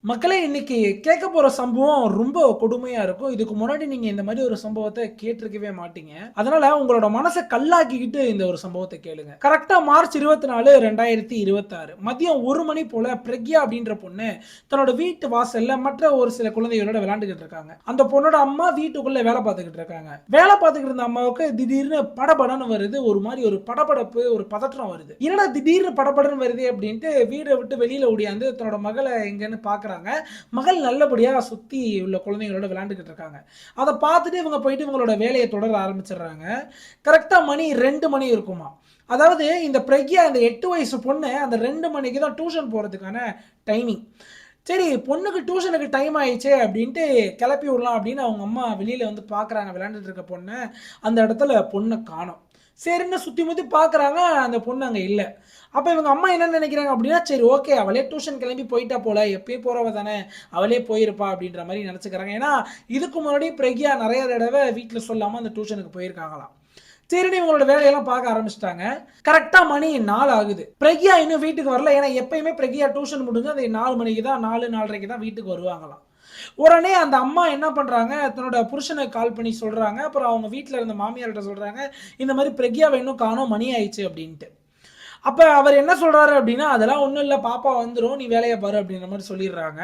மக்களே இன்னைக்கு கேட்க போற சம்பவம் ரொம்ப கொடுமையா இருக்கும். இதுக்கு முன்னாடி நீங்க இந்த மாரி ஒரு சம்பவத்த கேட்டிருக்கவே மாட்டீங்க. அதனால உங்களோட மனச கல்லாக்கிக்கிட்டு இந்த ஒரு சம்பவத்த கேளுங்க. கரெக்ட்டா மார்ச் 24, 2026 மதியம் 1 மணி போல பிரக்யா அப்படின்ற பொண்ணு தன்னோட வீட்டு வாசல்ல மற்ற ஒரு சில குழந்தைகளோட விளையாண்டுகிட்டு இருக்காங்க. அந்த பொண்ணோட அம்மா வீட்டுக்குள்ள வேலை பார்த்துக்கிட்டு இருக்காங்க. வேலை பார்த்துக்கிட்டு இருந்த அம்மாவுக்கு திடீர்னு படபடன்னு வருது. ஒரு மாரி ஒரு படபடப்பு, ஒரு பதற்றம் வருது. என்னடா திடீர்னு படபடன்னு வருதே அப்படின்ட்டு வீட விட்டு வெளியில ஓடியாந்து தன்னோட மகள எங்கன்னு பார்க்குறாங்க. மகள் நல்லபடியா சுத்தி உள்ள குழந்தைகளோட விளையாண்டுகிட்டு இருக்காங்க. அத பார்த்துட்டு இவங்க போயிட்டு இவங்களோட வேலைய தொடர ஆரம்பிச்சிடுறாங்க. கரெக்ட்டா மணி 2 மணி இருக்குமா. அதாவது இந்த பிரக்யா இந்த 8 வயசு பொண்ணு அந்த 2 மணிக்கு தான் டியூஷன் போறதுக்கான டைமிங். சரி பொண்ணுக்கு டியூஷனுக்கு டைம் ஆயிடுச்சே அப்படின்ட்டு கிளப்பி விடலாம் அப்படின்னு அவங்க அம்மா வெளியில வந்து பார்க்குறாங்க விளையாண்டுட்டு இருக்க பொண்ணு. அந்த இடத்துல பொண்ணை காணோம். சரின்னு சுத்தி முத்தி பார்க்குறாங்க. அந்த பொண்ணு அங்க இல்ல. அப்ப இவங்க அம்மா என்ன நினைக்கிறாங்க அப்படின்னா, சரி ஓகே அவளே டியூஷன் கிளம்பி போயிட்டா போல, எப்பயும் போறவ தானே, அவளே போயிருப்பா அப்படின்ற மாரி நினைச்சுக்கிறாங்க. ஏன்னா, இதுக்கு முன்னாடி பிரக்யா நெறைய தடவ வீட்ல சொல்லாம அந்த டியூஷனுக்கு போயிருக்காங்களாம். சரின்னு இவங்களோட வேலையெல்லாம் பார்க்க ஆரம்பிச்சுட்டாங்க. கரெக்ட்டா மணி 4 ஆகுது. பிரக்யா இன்னும் வீட்டுக்கு வரல. ஏன்னா எப்பயுமே பிரக்யா டியூஷன் முடிஞ்சு அது 4 மணிக்கு தான் 4, 4:30க்கு தான் வீட்டுக்கு வருவாங்களாம். உடனே அந்த அம்மா என்ன பண்றாங்க, தன்னோட புருஷனுக்கு கால் பண்ணி சொல்றாங்க. அப்புறம் அவங்க வீட்ல இருந்த மாமியார்ட்ட சொல்றாங்க, இந்த மாரி பிரக்யாவ இன்னும் காணோம் மணி ஆயிடுச்சு அப்படின்ட்டு. அப்ப அவர் என்ன சொல்றாரு அப்படின்னா, "அதெல்லாம் ஒண்ணும் இல்ல. பாப்பா வந்துரும். நீ வேலைய பாரு." அப்படின்ற மாரி சொல்லிடுறாங்க.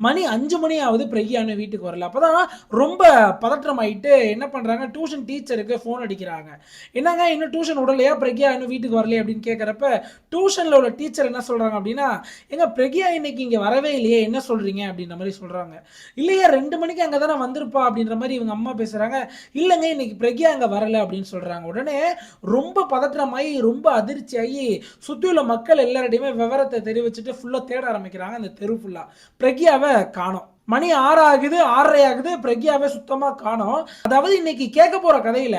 மணி 5 மணி ஆகுது. பிரக்யா இன்னும் வீட்டுக்கு வரல. அப்பதான் ரொம்ப பதற்றமாயிட்டு என்ன பண்றாங்க, டியூஷன் டீச்சருக்கு ஃபோன் அடிக்கிறாங்க. "என்னங்க இன்னும் டியூஷன் விடலையா? பிரக்யா இன்னும் வீட்டுக்கு வரலையா?" அப்படின்னு கேட்கிறப்ப, டியூஷன்ல உள்ள டீச்சர் என்ன சொல்றாங்க அப்படின்னா, "ஏங்க பிரக்யா இன்னைக்கு இங்க வரவே இல்லையே. என்ன சொல்றீங்க?" அப்படின்ற மாரி சொல்றாங்க. "இல்லையே 2 மணிக்கு அங்க தானே வந்திருப்பா." அப்படின்ற மாரி இவங்க அம்மா பேசுறாங்க. "இல்லங்க இன்னைக்கு பிரக்யா அங்க வரல." அப்படின்னு சொல்றாங்க. உடனே ரொம்ப பதற்றமாயி, ரொம்ப அதிர்ச்சியாகி சுத்தியுள்ள மக்கள் எல்லாரிடையுமே விவரத்தை தெரிவிச்சுட்டு ஃபுல்லா தேட ஆரம்பிக்கிறாங்க அந்த தெரு ஃபுல்லா. பிரக்யாவை காணோம். மணி 6 ஆகுது, 6:30 ஆகுது. பிரக்யாவை சுத்தமா காணோம். அதாவது இன்னைக்கு கேட்க போற கதையில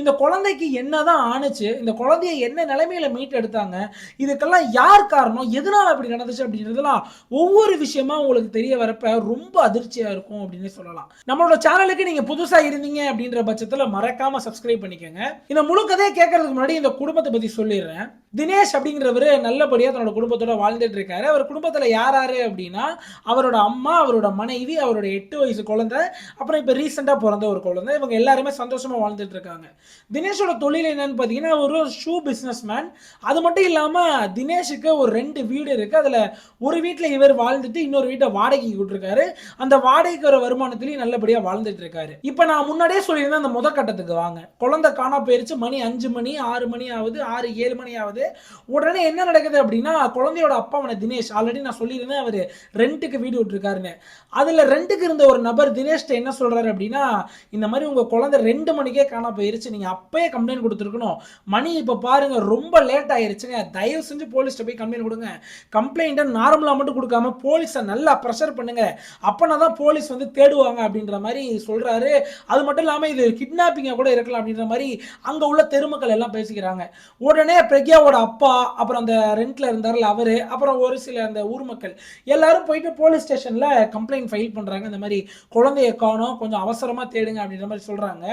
இந்த குழந்தைக்கு என்னதான் ஆணுச்சு, இந்த குழந்தைய என்ன நிலைமையில மீட்டு எடுத்தாங்க, இதுக்கெல்லாம் யார் காரணம், எதனால அப்படி நடந்துச்சு அப்படின்றதெல்லாம் ஒவ்வொரு விஷயமா உங்களுக்கு தெரிய வரப்ப ரொம்ப அதிர்ச்சியா இருக்கும் அப்படின்னே சொல்லலாம். நம்மளோட சேனலுக்கு நீங்க புதுசா இருந்தீங்க அப்படின்ற பட்சத்துல மறக்காம சப்ஸ்கிரைப் பண்ணிக்கோங்க. இந்த முழு கதையை கேட்கறதுக்கு முன்னாடி இந்த குடும்பத்தை பத்தி சொல்லிடுறேன். தினேஷ் அப்படிங்கிறவரு நல்லபடியா தன்னோட குடும்பத்தோட வாழ்ந்துட்டு இருக்காரு. அவர் குடும்பத்துல யார் யாரு அப்படின்னா, அவரோட அம்மா, அவரோட மனைவி, அவரோட 8 வயசு குழந்தை, அப்புறம் இப்ப ரீசெண்டா பிறந்த ஒரு குழந்தை. இவங்க எல்லாருமே சந்தோஷமா வாழ்ந்துட்டு இருக்காங்க. தினேஷோட தொழில் என்னன்னு பாத்தீங்கன்னா, ஒரு ஷூ பிசினஸ் மேன். அது மட்டும் இல்லாம தினேஷுக்கு ஒரு 2 வீடு இருக்கு. அதுல ஒரு வீட்டுல இவர் வாழ்ந்துட்டு இன்னொரு வீட்டை வாடகைக்கு விட்டுருக்காரு. அந்த வாடகைக்கு வர வருமானத்திலையும் நல்லபடியா வாழ்ந்துட்டு இருக்காரு. இப்ப நான் முன்னாடியே சொல்லியிருந்தேன் அந்த முத கட்டத்துக்கு வாங்க. குழந்தை காணா போயிருச்சு. மணி 5 மணி, 6 மணி ஆகுது, 6, 7 மணி ஆகுது. உடனே என்ன நடக்குது அப்படின்னா, குழந்தையோட அப்பாவான தினேஷ் ஆல்ரெடி நான் சொல்லியிருந்தேன் அவரு ரெண்டுக்கு வீடு விட்டுருக்காருன்னு. அதுல ரெண்டுக்கு இருந்த ஒரு நபர் தினேஷ்ட என்ன சொல்றாரு அப்படின்னா, இந்த மாதிரி உங்க குழந்தை 2 மணிக்கே காணா போயிருச்சு. நீங்க அப்பயே கம்ப்ளைண்ட் கொடுத்துருக்கணும். மணி இப்ப பாருங்க ரொம்ப லேட் ஆயிருச்சுங்க. தயவு செஞ்சு போலீஸ்ட்ட போய் கம்ப்ளைண்ட் கொடுங்க. கம்ப்ளைண்ட்டை நார்மலா மட்டும் கொடுக்காம போலீஸை நல்லா ப்ரெஷர் பண்ணுங்க. அப்பனா தான் போலீஸ் வந்து தேடுவாங்க அப்படின்ற மாதிரி சொல்றாரு. அது மட்டும் இல்லாம இது கிட்னாப்பிங்கா கூட இருக்கலாம் அப்படின்ற மாதிரி அங்க உள்ள தெருமக்கள் எல்லாம் பேசிக்கிறாங்க. உடனே பிரக்யாவோட அப்பா, அப்புறம் அந்த ரெண்ட்ல இருந்தார்ல அவரு, அப்புறம் ஒரு சில அந்த ஊர் மக்கள் எல்லாரும் போயிட்டு போலீஸ் ஸ்டேஷன்ல கம்ப்ளைண்ட் ஃபைல் பண்றாங்க. இந்த மாதிரி குழந்தைய காணோம், கொஞ்சம் அவசரமா தேடுங்க அப்படின்ற மாதிரி சொல்றாங்க.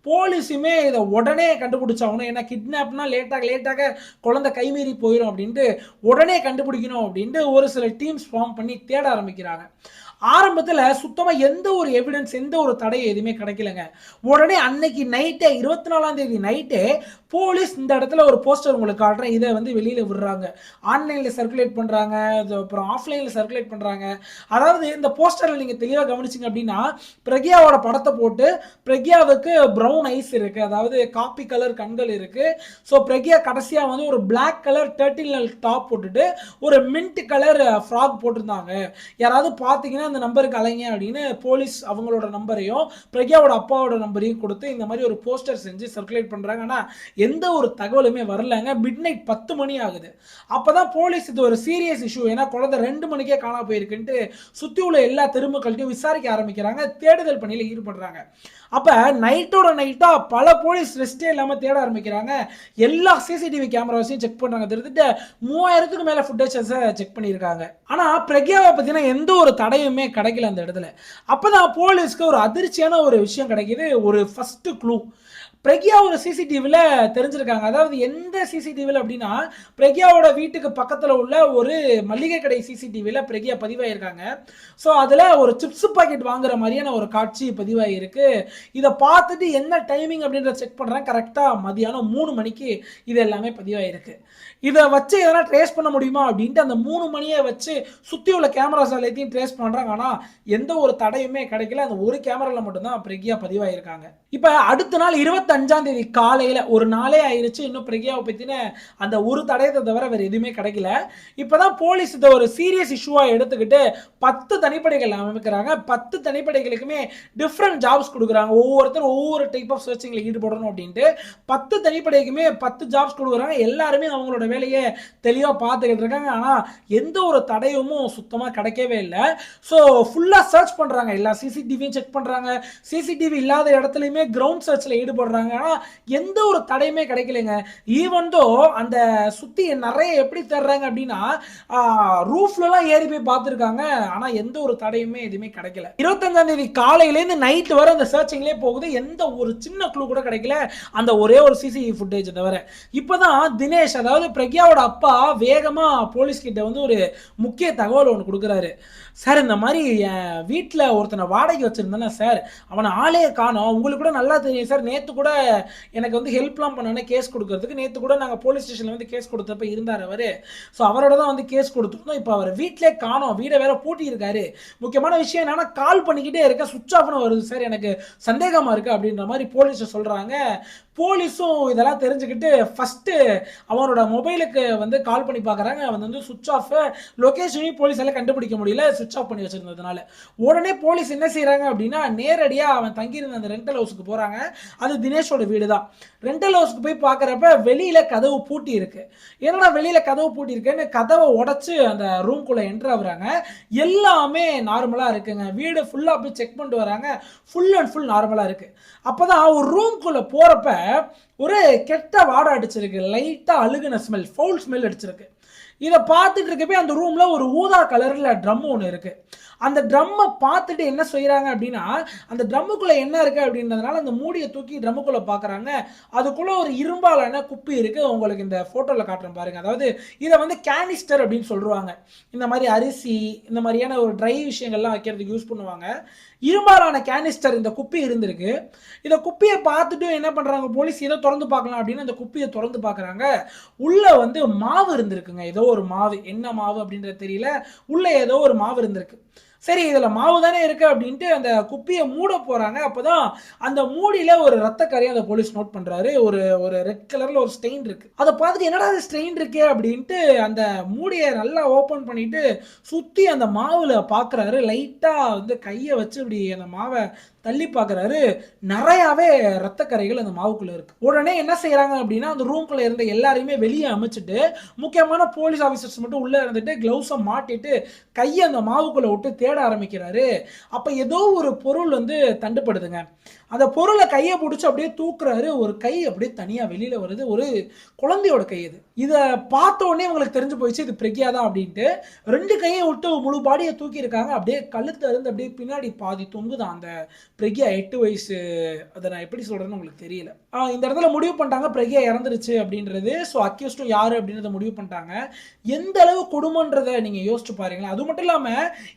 போலீஸுமே இதை உடனே கண்டுபிடிச்சாகணும். ஏன்னா கிட்னாப்னா லேட்டாக குழந்தை கைமீறி போயிடும் அப்படின்ட்டு உடனே கண்டுபிடிக்கணும் அப்படின்ட்டு ஒரு சில டீம்ஸ் ஃபார்ம் பண்ணி தேட ஆரம்பிக்கிறாங்க. ஆரம்பத்துல சுத்தமா எந்த ஒரு எவிடன்ஸ், எந்த ஒரு தடையும் எதுவுமே கிடைக்கலங்க. உடனே அன்னைக்கு நைட்டே 24ஆம் தேதி நைட்டே போலீஸ் இந்த இடத்துல ஒரு போஸ்டர் உங்களுக்கு காட்டுறேன். இதை வந்து வெளியில விடுறாங்க. ஆன்லைன்ல சர்க்குலேட் பண்றாங்க, அப்புறம் ஆஃப்லைன்ல சர்க்குலேட் பண்றாங்க. அதாவது இந்த போஸ்டர்ல நீங்க தெளிவா கவனிச்சீங்க அப்படின்னா, பிரக்யாவோட படத்தை போட்டு பிரக்யாவுக்கு பிரவுன் ஐஸ் இருக்கு, அதாவது காப்பி கலர் கண்கள் இருக்கு. ஸோ பிரக்யா கடைசியா வந்து ஒரு பிளாக் கலர் டர்ட்டில் டாப் போட்டுட்டு ஒரு மின்ட் கலர் ஃப்ராக் போட்டிருந்தாங்க. யாராவது பார்த்தீங்கன்னா அந்த நம்பருக்கு அலைங்க அப்படின்னு போலீஸ் அவங்களோட நம்பரையும் பிரக்யாவோட அப்பாவோட நம்பரையும் கொடுத்து இந்த மாதிரி ஒரு போஸ்டர் செஞ்சு சர்க்குலேட் பண்றாங்க. ஆனா எந்த ஒரு தகவலுமே வரலங்க. மிட் நைட் 10 மணி ஆகுது. அப்பதான் போலீஸ் இது ஒரு சீரியஸ் இஷ்யூ, ஏன்னா குழந்தை 2 மணிக்கே காணா போயிருக்குன்ட்டு சுத்தி உள்ள எல்லா தெருமக்கள்கிட்டையும் விசாரிக்க ஆரம்பிக்கிறாங்க. தேடுதல் பணியில ஈடுபடுறாங்க. அப்ப நைட்டோட நைட்டா பல போலீஸ் ரெஸ்டே இல்லாம தேட ஆரம்பிக்கிறாங்க. எல்லா சிசிடிவி கேமராஸையும் செக் பண்றாங்க. கிட்டத்தட்ட 3000க்கு மேல ஃபுட்டேஜஸ் செக் பண்ணியிருக்காங்க. ஆனா பிரக்யாவை பத்தின எந்த ஒரு தடையுமே கிடைக்கல அந்த இடத்துல. அப்பதான் போலீஸ்க்கு ஒரு அதிர்ச்சியான ஒரு விஷயம் கிடைக்குது. ஒரு ஃபர்ஸ்ட் க்ளூ. பிரக்யா ஒரு சிசிடிவில தெரிஞ்சிருக்காங்க. அதாவது எந்த சிசிடிவில அப்படின்னா, பிரக்யாவோட வீட்டுக்கு பக்கத்துல உள்ள ஒரு மளிகை கடை சிசிடிவில பிரக்யா பதிவாயிருக்காங்க. ஸோ அதுல ஒரு சிப்ஸ் பாக்கெட் வாங்குற மாதிரியான ஒரு காட்சி பதிவாயிருக்கு. இதை பார்த்துட்டு என்ன டைமிங் அப்படின்றத செக் பண்றேன். கரெக்டா மதியானம் 3 மணிக்கு இது எல்லாமே பதிவாயிருக்கு. இதை வச்சு எதனா ட்ரேஸ் பண்ண முடியுமா அப்படின்ட்டு அந்த 3 மணியை வச்சு சுத்தி உள்ள கேமராஸ் எல்லாத்தையும் ட்ரேஸ் பண்றாங்க. ஆனா எந்த ஒரு தடையுமே கிடைக்கல. அந்த ஒரு கேமரால மட்டும்தான் பிரக்யா பதிவாயிருக்காங்க. இப்ப அடுத்த நாள் 25ஆம் தேதி காலையில ஒரு நாளே ஆயிருச்சு. இன்னும் பிரக்யாவை பத்தின அந்த ஒரு தடயத்தை தவிர வேற எதுவுமே கிடைக்கல. இப்பதான் போலீஸ் இதை ஒரு சீரியஸ் இஷ்யூவா எடுத்துக்கிட்டு 10 தனிப்படைகள் அமைக்கிறாங்க. 10 தனிப்படைகளுக்குமே டிஃப்ரெண்ட் ஜாப்ஸ் கொடுக்குறாங்க. ஒவ்வொருத்தரும் ஒவ்வொரு டைப் ஆஃப் சர்ச்சிங்ல ஈடுபடணும் அப்படின்ட்டு 10 தனிப்படைக்குமே 10 ஜாப்ஸ் கொடுக்குறாங்க. எல்லாருமே அவங்களோட வேலையை தெளிவா பார்த்துக்கிட்டு இருக்காங்க. ஆனா எந்த ஒரு தடையும் சுத்தமா கிடைக்கவே இல்லை. ஸோ ஃபுல்லா சர்ச் பண்றாங்க. எல்லா சிசிடிவியும் செக் பண்றாங்க. சிசிடிவி இல்லாத இடத்துலயுமே கிரவுண்ட் சர்ச்ல ஈடுபடுறாங்க. ஆனா எந்த ஒரு தடையுமே கிடைக்கலங்க. ஈவன் தோ அந்த சுத்தி நிறைய எப்படி தேடுறாங்க அப்படின்னா ரூஃப்ல எல்லாம் ஏறி போய் பார்த்திருக்காங்க. ஆனா எந்த ஒரு தடையுமே எதுவுமே கிடைக்கல. 25ஆம் தேதி காலையில இருந்து நைட் வரை அந்த சர்ச்சிங்லயே போகுது. எந்த ஒரு சின்ன க்ளூ கூட கிடைக்கல. அந்த ஒரே ஒரு சிசிடிவி ஃபுட்டேஜ் தவிர. இப்பதான் தினேஷ், அதாவது பிரக்யாவோட அப்பா, வேகமா போலீஸ் கிட்ட வந்து ஒரு முக்கிய தகவல் ஒன்று கொடுக்குறாரு. சார், இந்த மாதிரி என் வீட்டில் ஒருத்தனை வாடகை வச்சிருந்தேன்னா சார், அவனை ஆளே காணோம். உங்களுக்கு கூட நல்லா தெரியும் சார், நேற்று கூட எனக்கு வந்து ஹெல்ப்லாம் பண்ணானே கேஸ் கொடுக்கறதுக்கு. நேற்று கூட நாங்கள் போலீஸ் ஸ்டேஷனில் வந்து கேஸ் கொடுத்தப்ப இருந்தார் அவர். ஸோ அவரோட தான் வந்து கேஸ் கொடுத்துருந்தோம். இப்போ அவர் வீட்டிலே காணோம். வீடை வேற பூட்டி இருக்காரு. முக்கியமான விஷயம் என்னன்னா, கால் பண்ணிக்கிட்டே இருக்கேன், சுவிட்ச் ஆஃப்னு வருது சார், எனக்கு சந்தேகமாக இருக்குது அப்படின்ற மாதிரி போலீஸ் சொல்கிறாங்க. போலீஸும் இதெல்லாம் தெரிஞ்சுக்கிட்டு ஃபர்ஸ்ட் அவனோட மொபைலுக்கு வந்து கால் பண்ணி பார்க்குறாங்க. அவன் வந்து சுவிட்ச் ஆஃப், லொக்கேஷனையும் போலீஸால கண்டுபிடிக்க முடியல, சுவிட்ச் ஆஃப் பண்ணி வச்சிருந்ததுனால. உடனே போலீஸ் என்ன செய்யறாங்க அப்படின்னா, நேரடியாக அவன் தங்கியிருந்த அந்த ரெண்டல் ஹவுஸுக்கு போறாங்க. அது தினேஷோட வீடு தான். ரெண்டல் ஹவுஸ்க்கு போய் பார்க்குறப்ப வெளியில கதவு பூட்டி இருக்கு. என்னடா வெளியில கதவு பூட்டி இருக்குன்னு கதவை உடைச்சு அந்த ரூம்குள்ள என்ட்ரு ஆகுறாங்க. எல்லாமே நார்மலா இருக்குங்க. வீடு ஃபுல்லா போய் செக் பண்ணிட்டு வராங்க. ஃபுல் அண்ட் ஃபுல் நார்மலா இருக்கு. அப்பதான் ஒரு ரூம்குள்ள போறப்ப ஒரு கெட்ட வாடை அடிச்சிருக்கு. லைட்டா அழுகுன ஸ்மெல், ஃபவுல் ஸ்மெல் அடிச்சிருக்கு. இதை பார்த்துட்டு இருக்கப்பே அந்த ரூம்ல ஒரு ஊதா கலர்ல ட்ரம் ஒன்று இருக்கு. அந்த ட்ரம்மை பார்த்துட்டு என்ன செய்யறாங்க அப்படின்னா, அந்த ட்ரம்முக்குள்ள என்ன இருக்கு அப்படின்றதுனால அந்த மூடியை தூக்கி ட்ரம்முக்குள்ள பார்க்குறாங்க. அதுக்குள்ள ஒரு இரும்பாலான குப்பி இருக்கு. உங்களுக்கு இந்த போட்டோல காட்டுறேன் பாருங்க. அதாவது இதை வந்து கேனிஸ்டர் அப்படின்னு சொல்லுவாங்க. இந்த மாதிரி அரிசி, இந்த மாதிரியான ஒரு ட்ரை விஷயங்கள்லாம் வைக்கிறதுக்கு யூஸ் பண்ணுவாங்க. இரும்பாலான கேனிஸ்டர் இந்த குப்பி இருந்திருக்கு. இந்த குப்பியை பார்த்துட்டு என்ன பண்றாங்க போலீஸ், இதை திறந்து பார்க்கலாம் அப்படின்னு அந்த குப்பியை திறந்து பார்க்குறாங்க. உள்ள வந்து மாவு இருந்திருக்குங்க. ஏதோ ஒரு மாவு, என்ன மாவு அப்படின்றது தெரியல. உள்ள ஏதோ ஒரு மாவு இருந்திருக்கு. சரி, இதுல மாவு தானே இருக்கு அப்படின்ட்டு அந்த குப்பியை மூட போறாங்க. அப்பதான் அந்த மூடியில ஒரு ரத்த கரையை அந்த போலீஸ் நோட் பண்றாரு. ஒரு ஒரு ரெட் கலர்ல ஒரு ஸ்டெயின் இருக்கு. அதை பார்த்துட்டு என்னடா ஸ்டெயின் இருக்கே அப்படின்ட்டு அந்த மூடியை நல்லா ஓபன் பண்ணிட்டு சுத்தி அந்த மாவுல பாக்குறாரு. லைட்டா வந்து கையை வச்சு இப்படி அந்த மாவை தள்ளி பார்க்குறாரு. நிறையாவே ரத்த கரைகள் அந்த மாவுக்குள்ள இருக்கு. உடனே என்ன செய்யறாங்க அப்படின்னா, அந்த ரூம்குள்ள இருந்த எல்லாரையுமே வெளியே அமைச்சிட்டு முக்கியமான போலீஸ் ஆஃபீஸர்ஸ் மட்டும் உள்ள இருந்துட்டு கிளவுஸை மாட்டிட்டு கையை அந்த மாவுக்குள்ள விட்டு தேட ஆரம்பிக்கிறாரு. அப்ப ஏதோ ஒரு பொருள் வந்து தண்டுப்படுதுங்க. அந்த பொருளை கையை பிடிச்சி அப்படியே தூக்குறாரு. ஒரு கை அப்படியே தனியா வெளியில வருது. ஒரு குழந்தையோட கை இது. இதை பார்த்த உடனே உங்களுக்கு தெரிஞ்சு போயிடுச்சு இது பிரக்யா தான் அப்படின்ட்டு. 2 கையை விட்டு முழு பாடியை தூக்கி இருக்காங்க. அப்படியே கழுத்து அருந்து அப்படியே பின்னாடி பாதி தொங்குதான் அந்த பிரக்யா. 8 வயசு. அதை நான் எப்படி சொல்றேன்னு உங்களுக்கு தெரியல. இந்த இடத்துல முடிவு பண்ணிட்டாங்க பிரக்யா இறந்துருச்சு அப்படின்றது. ஸோ அக்யூஸ்டும் யாரு அப்படின்றத முடிவு பண்ணிட்டாங்க. எந்த அளவு கொடுமைன்றதை நீங்க யோசிச்சு பாருங்களேன். அது மட்டும் இல்லாம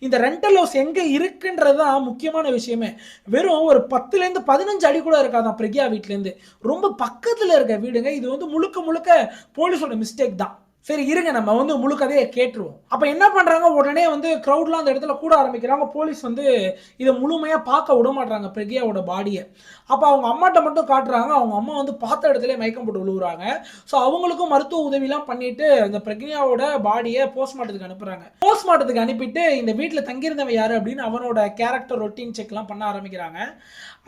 இந்த ரெண்டல் ஹவுஸ் எங்க இருக்குன்றதுதான் முக்கியமான விஷயமே. வெறும் ஒரு 10ல இருந்து 15 அடி கூட இருக்காதான் பிரக்யா வீட்டுல இருந்து. ரொம்ப பக்கத்துல இருக்க வீடுங்க. இது வந்து முழுக்க முழுக்க போலீஸோட மிஸ்டேக் தான். சரி இருங்க, நம்ம வந்து முழு கதையை கேட்டுருவோம். அப்ப என்ன பண்றாங்க, உடனே வந்து கிரௌட்லாம் அந்த இடத்துல கூட ஆரம்பிக்கிறாங்க. போலீஸ் வந்து இதை முழுமையா பார்க்க விட மாட்டாங்க பிரக்யாவோட பாடியை. அப்ப அவங்க அம்மாட்ட மட்டும் காட்டுறாங்க. அவங்க அம்மா வந்து பார்த்த இடத்துல மயக்கம் போட்டு விழுவுறாங்க. ஸோ அவங்களுக்கும் மருத்துவ உதவிலாம் பண்ணிட்டு இந்த பிரக்யாவோட பாடியை போஸ்ட்மார்ட்டத்துக்கு அனுப்புறாங்க. போஸ்ட்மார்ட்டத்துக்கு அனுப்பிட்டு இந்த வீட்டில் தங்கியிருந்தவன் யாரு அப்படின்னு அவனோட கேரக்டர் ரொட்டீன் செக்லாம் பண்ண ஆரம்பிக்கிறாங்க.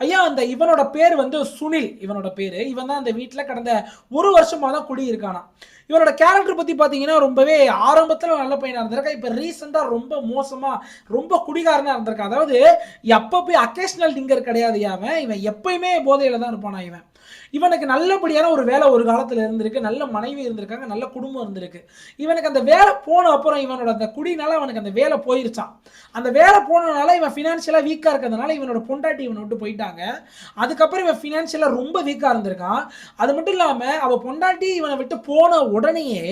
ஐயா, அந்த இவனோட பேர் வந்து சுனில். இவனோட பேரு. இவன் தான் அந்த வீட்டில் கடந்த 1 வருஷமா தான் குடியிருக்கானா. இவனோட கேரக்டர் பத்தி பாத்தீங்கன்னா ரொம்பவே ஆரம்பத்துல நல்ல பையனா இருந்திருக்கா. இப்ப ரீசெண்டா ரொம்ப மோசமா, ரொம்ப குடிகாரனா இருந்திருக்கா. அதாவது எப்ப போய் அக்கேஷனல் டிங்கர் கிடையாது. இவன் எப்பயுமே போதையில தான் இருப்பானா. இவனுக்கு நல்லபடியான ஒரு வேலை ஒரு காலத்துல இருந்திருக்கு, நல்ல மனைவி இருந்திருக்காங்க, நல்ல குடும்பம் இருந்திருக்கு. இவனுக்கு அந்த வேலை போன அப்புறம் இவனோட அந்த குடினால அவனுக்கு அந்த வேலை போயிருச்சான். அந்த வேலை போனனால இவன் ஃபினான்ஷியலா வீக்கா இருக்கிறதுனால இவனோட பொண்டாட்டி இவனை விட்டு போயிட்டாங்க. அதுக்கப்புறம் இவன் ஃபினான்ஷியலா ரொம்ப வீக்கா இருந்திருக்கான். அது மட்டும் இல்லாம அவ பொண்டாட்டி இவனை விட்டு போன உடனேயே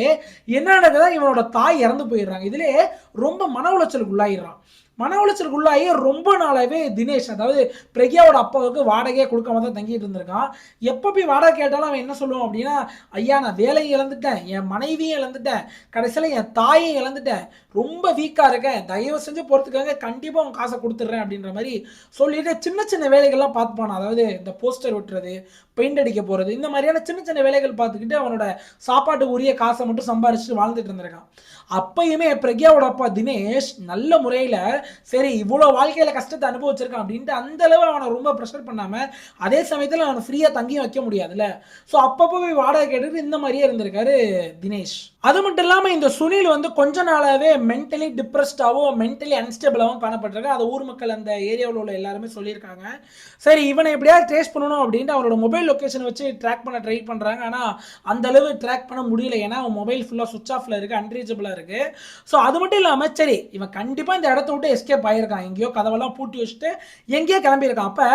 என்ன நடக்குதா, இவனோட தாய் இறந்து போயிடுறாங்க. இதுலயே ரொம்ப மன உளைச்சலுக்கு உள்ளாயிடுறான். மன உளைச்சலுக்கு உள்ளாகி ரொம்ப நாளாவே தினேஷ், அதாவது பிரக்யாவோட அப்பாவுக்கு வாடகையே கொடுக்காம தான் தங்கிட்டு இருந்திருக்கான். எப்போ போய் வாடகை கேட்டாலும் அவன் என்ன சொல்லுவான் அப்படின்னா, ஐயா நான் வேலையும் இழந்துட்டேன், என் மனைவியும் இழந்துட்டேன், கடைசியில் என் தாயையும் இழந்துட்டேன், ரொம்ப வீக்காக இருக்கேன், தயவு செஞ்சு பொறுத்துக்காங்க, கண்டிப்பாக உன் காசை கொடுத்துட்றேன் அப்படின்ற மாதிரி சொல்லிட்டு சின்ன சின்ன வேலைகள்லாம் பார்த்துப்பான். அதாவது இந்த போஸ்டர் ஒட்டுறது, பெயிண்ட் அடிக்க போகிறது, இந்த மாதிரியான சின்ன சின்ன வேலைகள் பார்த்துக்கிட்டு அவனோட சாப்பாட்டுக்கு உரிய காசை மட்டும் சம்பாரிச்சுட்டு வாழ்ந்துட்டு இருந்திருக்கான். அப்பயுமே பிரக்யாவோட அப்பா தினேஷ் நல்ல முறையில் சரி இவ்வளோ வாழ்க்கையில் கஷ்டத்தை அனுபவிச்சிருக்கான் அப்படின்ட்டு அந்த அளவு அவனை ரொம்ப ப்ரெஷர் பண்ணாமல், அதே சமயத்தில் அவனை ஃப்ரீயாக தங்கியும் வைக்க முடியாதுல்ல. ஸோ அப்பப்போ போய் வாடகை கேட்டுட்டு இந்த மாதிரியே இருந்திருக்காரு தினேஷ். அது மட்டும் இல்லாமல் இந்த சுனில் வந்து கொஞ்ச நாளாகவே மென்டலி டிப்ரெஸ்டாகவும் மென்டலி அன்ஸ்டேபிளாகவும் காணப்பட்டிருக்காங்க. அதை ஊர் மக்கள் அந்த ஏரியாவில் உள்ள எல்லாருமே சொல்லியிருக்காங்க. சரி இவனை எப்படியாவது ட்ரேஸ் பண்ணணும் அப்படின்ட்டு அவரோட மொபைல் லொக்கேஷன் வச்சு ட்ராக் பண்ண ட்ரை பண்ணுறாங்க. ஆனால் அந்த அளவு ட்ராக் பண்ண முடியல. ஏன்னா அவன் மொபைல் ஃபுல்லாக சுவிச் ஆஃபில் இருக்குது, அன்ரீச்சபிளாக இருக்குது. ஸோ அது மட்டும் இல்லாமல் சரி இவன் கண்டிப்பாக இந்த இடத்த விட்டு எஸ்கேப் ஆகியிருக்கான், எங்கேயோ கதவெல்லாம் பூட்டி வச்சுட்டு எங்கேயோ கிளம்பியிருக்கான். அப்போ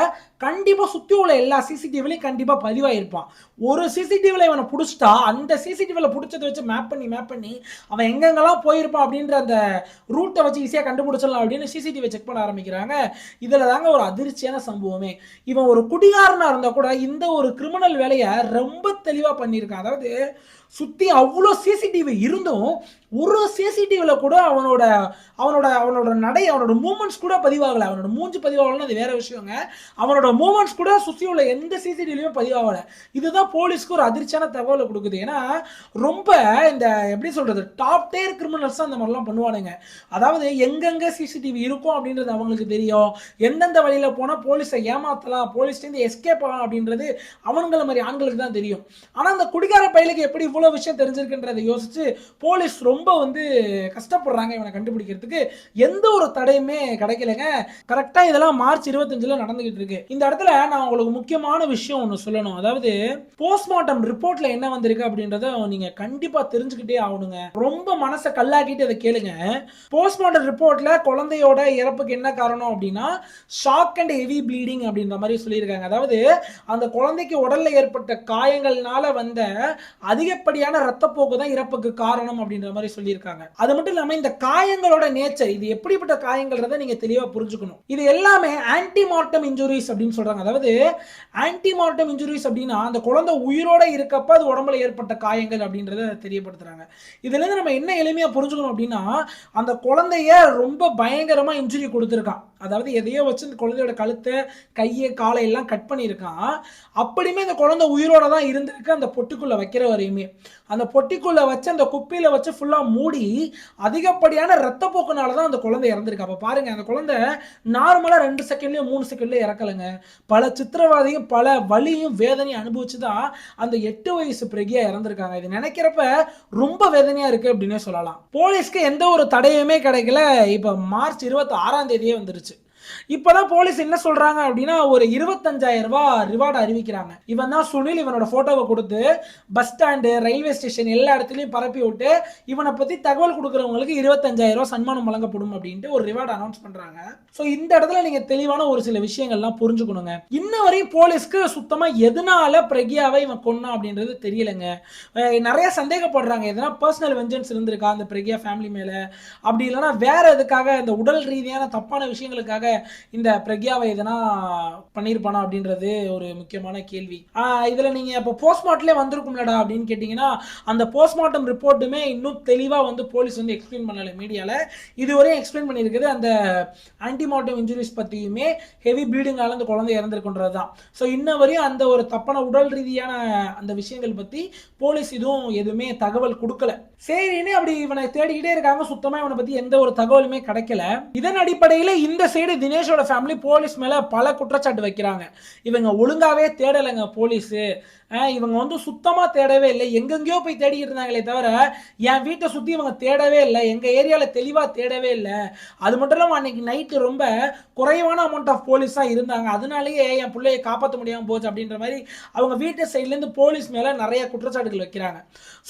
கண்டிப்பாக சுற்றி உள்ள எல்லா சிசிடிவிலையும் கண்டிப்பாக பதிவாயிருப்பான். ஒரு சிசிடிவியில் இவனை பிடிச்சிட்டா அந்த சிசிடிவியில் பிடிச்சதை வச்சு மேப் பண்ணி அவன் எங்கெங்கெல்லாம் போயிருப்பான் அப்படின்ற அந்த ரூட்டை வச்சு ஈஸியாக கண்டுபிடிச்சிடலாம் அப்படின்னு சிசிடிவி செக் பண்ண ஆரம்பிக்கிறாங்க. இதில் தாங்க ஒரு அதிர்ச்சியான சம்பவமே. இவன் ஒரு குடிகாரனாக இருந்தால் கூட இந்த ஒரு கிரிமினல் வேலையை ரொம்ப தெளிவாக பண்ணியிருக்கான். அதாவது சுற்றி அவ்வளோ சிசிடிவி இருந்தும் ஒரு சிசிடிவியில் கூட அவனோட நடை, அவனோட மூமெண்ட்ஸ் கூட பதிவாகலை. அவனோட மூஞ்சி பதிவாகலன்னு அது வேற விஷயங்க. அவனோட மூமெண்ட்ஸ் கூட சுற்றி உள்ள எந்த சிசிடிவிலையுமே பதிவாகலை. இதுதான் போலீஸ்க்கு ஒரு அதிர்ச்சியான தகவலை கொடுக்குது. ஏன்னா ரொம்ப இந்த எப்படி சொல்றது, டாப் டேர் கிரிமினல்ஸ் அந்த மாதிரிலாம் பண்ணுவானுங்க. அதாவது எங்கெங்க சிசிடிவி இருக்கும் அப்படின்றது அவங்களுக்கு தெரியும், எந்தெந்த வழியில் போனால் போலீஸை ஏமாற்றலாம், போலீஸ்லேருந்து எஸ்கேப் ஆகலாம் அப்படின்றது அவனுங்கள மாதிரி ஆண்களுக்கு தான் தெரியும். ஆனால் அந்த குடிகார பையலுக்கு எப்படி இவ்வளோ விஷயம் தெரிஞ்சிருக்குன்றதை யோசிச்சு போலீஸ் ரொம்ப வந்து கஷ்டப்படுறாங்க இவனை கண்டுபிடிக்கிறதுக்கு. எந்த ஒரு தடையுமே கிடைக்கலங்க. கரெக்டா இதெல்லாம் மார்ச் 25 நடந்துகிட்டு இருக்கு. இந்த இடத்துல நான் உங்களுக்கு முக்கியமான விஷயம் ஒன்று சொல்லணும். அதாவது போஸ்ட்மார்ட்டம் ரிப்போர்ட்ல என்ன வந்திருக்கு அப்படின்றத நீங்க கண்டிப்பா தெரிஞ்சுக்கிட்டே ஆகணுங்க. ரொம்ப மனசை கல்லாக்கிட்டு அதை கேளுங்க. போஸ்ட்மார்ட்டம் ரிப்போர்ட்ல குழந்தையோட இறப்புக்கு என்ன காரணம் அப்படின்னா ஷாக் அண்ட் ஹெவி ப்ளீடிங் அப்படின்ற மாதிரி சொல்லியிருக்காங்க. அதாவது அந்த குழந்தைக்கு உடல்ல ஏற்பட்ட காயங்கள்னால வந்த அதிகப்படியான ரத்தப்போக்கு தான் இறப்புக்கு காரணம் அப்படின்ற மாதிரி சொல்லியிருக்காங்க. அது மட்டும் இல்லாம இந்த காயங்களோட நேச்சர், இது எப்படிப்பட்ட காயங்கள்ன்றதை நீங்க தெளிவா புரிஞ்சுக்கணும். இது எல்லாமே ஆன்டிமார்ட்டம் இன்ஜுரிஸ் அப்படின்னு சொல்றாங்க. அதாவது ஆன்டிமார்ட்டம் இன்ஜுரிஸ் அப்படின்னா அந்த குழந்தை உயிரோட இருக்கப்ப அது உடம்புல ஏற்பட்ட காயங்கள் அப்படின்றத தெரியப்படுத்துறாங்க. இதுல இருந்து நம்ம என்ன எளிமையா புரிஞ்சுக்கணும் அப்படின்னா அந்த குழந்தைய ரொம்ப பயங்கரமா இன்ஜுரி கொடுத்துருக்கான். அதாவது எதையோ வச்சு இந்த குழந்தையோட கழுத்தை, கையை, காலை எல்லாம் கட் பண்ணியிருக்கான். அப்படியுமே இந்த குழந்தை உயிரோட தான் இருந்திருக்கு அந்த பொட்டிக்குள்ள வைக்கிற வரையுமே. அந்த பொட்டிக்குள்ள வச்சு அந்த குப்பியில வச்சு ஃபுல்லா மூடி அதிகப்படியான ரத்தப்போக்குனால தான் அந்த குழந்தை இறந்திருக்கு. அப்ப பாருங்க அந்த குழந்தை நார்மலா 2 செகண்ட்லயும் 3 செகண்ட்லயும் இறக்கலைங்க. பல சித்திரவாதையும் பல வலியும் வேதனையும் அனுபவிச்சுதான் அந்த 8 வயசு பிரக்யா இறந்திருக்காங்க. இது நினைக்கிறப்ப ரொம்ப வேதனையா இருக்கு அப்படின்னே சொல்லலாம். போலீஸ்க்கு எந்த ஒரு தடையுமே கிடைக்கல. இப்ப மார்ச் 26 வந்துருச்சு. இப்பதான் போலீஸ் என்ன சொல்றாங்க அப்படின்னா ஒரு 25,000 ரூபாய் ரிவார்டு அறிவிக்கிறாங்க. இவன் தான் சுனில். இவனோட போட்டோவை கொடுத்து பஸ் ஸ்டாண்டு, ரயில்வே ஸ்டேஷன் எல்லா இடத்துலயும் பரப்பி விட்டு இவனை பத்தி தகவல் கொடுக்கறவங்களுக்கு 25,000 ரூபாய் சன்மானம் வழங்கப்படும் அப்படின்ட்டு ஒரு ரிவார்டு அனௌன்ஸ் பண்றாங்க. சோ இந்த இடத்துல நீங்க தெளிவான ஒரு சில விஷயங்கள்லாம் புரிஞ்சுக்கணுங்க. இன்ன வரையும் போலீஸ்க்கு சுத்தமா எதனால பிரக்யாவை இவன் கொன்னா அப்படின்றது தெரியலங்க. நிறைய சந்தேகப்படுறாங்க. எதனா பர்சனல் வெஞ்சன்ஸ் இருந்திருக்கா அந்த பிரக்யா ஃபேமிலி மேல, அப்படி இல்லைன்னா வேற எதுக்காக இந்த உடல் ரீதியான தப்பான விஷயங்களுக்காக இந்த பிரக்யாவை எதனா பண்ணிருப்பானா அப்படின்றது ஒரு முக்கியமான கேள்வி. இதுல நீங்க இப்ப போஸ்ட்மார்ட்டம்ல வந்திருக்கும்லடா அப்படின்னு கேட்டீங்கன்னா அந்த போஸ்ட்மார்ட்டம் ரிப்போர்ட்டுமே இன்னும் தெளிவா வந்து போலீஸ் வந்து எக்ஸ்பிளைன் பண்ணல மீடியால. இதுவரையும் எக்ஸ்பிளைன் பண்ணியிருக்குது அந்த ஆன்டிமார்ட்டம் இன்ஜுரிஸ் பத்தியுமே ஹெவி ப்ளீடிங்கால அந்த குழந்தை இறந்திருக்குன்றதுதான். ஸோ இன்ன வரையும் அந்த ஒரு தப்பான உடல் ரீதியான அந்த விஷயங்கள் பத்தி போலீஸ் எதுவுமே தகவல் கொடுக்கல. சரின்னு அப்படி இவனை தேடிக்கிட்டே இருக்காங்க. சுத்தமா இவனை பத்தி எந்த ஒரு தகவலுமே கிடைக்கல. இதன் அடிப்படையில் இந்த சைடு தினேஷோட ஃபேமிலி போலீஸ் மேல பல குற்றச்சாட்டு வைக்கிறாங்க. இவங்க ஒழுங்காவே தேடலைங்க போலீஸ், இவங்க வந்து சுத்தமா தேடவே இல்லை, எங்கெங்கேயோ போய் தேடிக்கிட்டு இருந்தாங்களே தவிர என் வீட்டை சுத்தி இவங்க தேடவே இல்லை, எங்க ஏரியால தெளிவா தேடவே இல்லை. அது மட்டும் இல்லாம அன்னைக்கு நைட்டு ரொம்ப குறைவான அமௌண்ட் ஆஃப் போலீஸ் தான் இருந்தாங்க, அதனாலேயே என் பிள்ளையை காப்பாற்ற முடியாம போச்சு அப்படின்ற மாதிரி அவங்க வீட்டு சைட்ல இருந்து போலீஸ் மேல நிறைய குற்றச்சாட்டுகள் வைக்கிறாங்க.